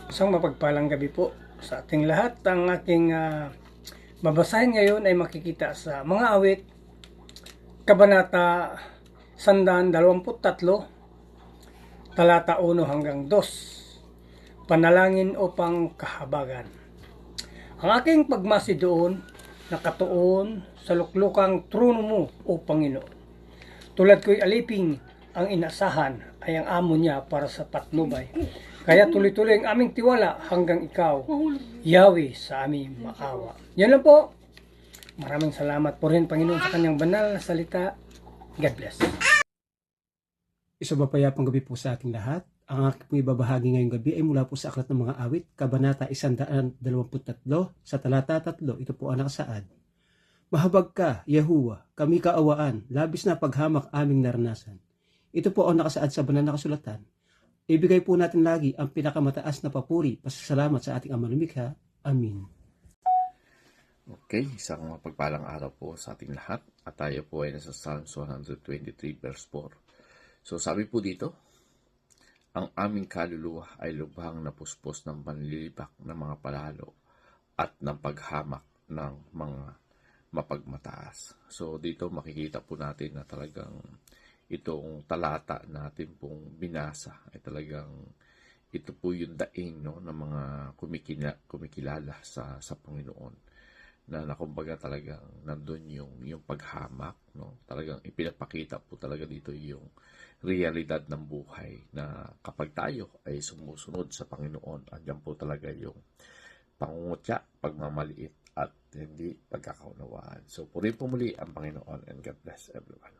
Isang mapagpalang gabi po sa ating lahat. Ang aking babasahin ngayon ay makikita sa mga awit, Kabanata 123, talata 1 hanggang 2. Panalangin upang kahabagan. Ang aking pagmasi doon, nakatuon sa luklukang trono mo, O Panginoon. Tulad ko'y aliping, ang inasahan ay ang amo niya para sa patnubay. Kaya tuloy-tuloy ang aming tiwala hanggang ikaw, Yahweh, sa aming maawa. Yan lang po. Maraming salamat po rin, Panginoon, sa kanyang banal na salita. God bless. Isang mapayapang gabi po sa ating lahat. Ang aking ibabahagi ngayong gabi ay mula po sa Aklat ng Mga Awit, Kabanata 123, sa talata 3. Ito po ang nakasaad. Mahabag ka, Yahuwa, kami kaawaan, labis na paghamak aming naranasan. Ito po ang nakasaad sa banal na kasulatan. Ibigay po natin lagi ang pinakamataas na papuri, pasasalamat sa ating Ama Lumikha. Amin. Okay, isang mapagpalang araw po sa ating lahat at tayo po ay nasa Psalms 123 verse 4. So sabi po dito, ang aming kaluluwa ay lubhang napuspos ng panlilibak ng mga palalo at ng paghamak ng mga mapagmataas. So dito makikita po natin na talagang itong talata natin pong binasa ay talagang ito po yung daing ng mga kumikilala sa Panginoon. Na kumbaga talagang nandun yung paghamak, no? Talagang ipinapakita po talaga dito yung realidad ng buhay na kapag tayo ay sumusunod sa Panginoon, andyan po talaga yung pangungutya, pagmamaliit at hindi pagkakaunawaan. So purihin po muli ang Panginoon and God bless everyone.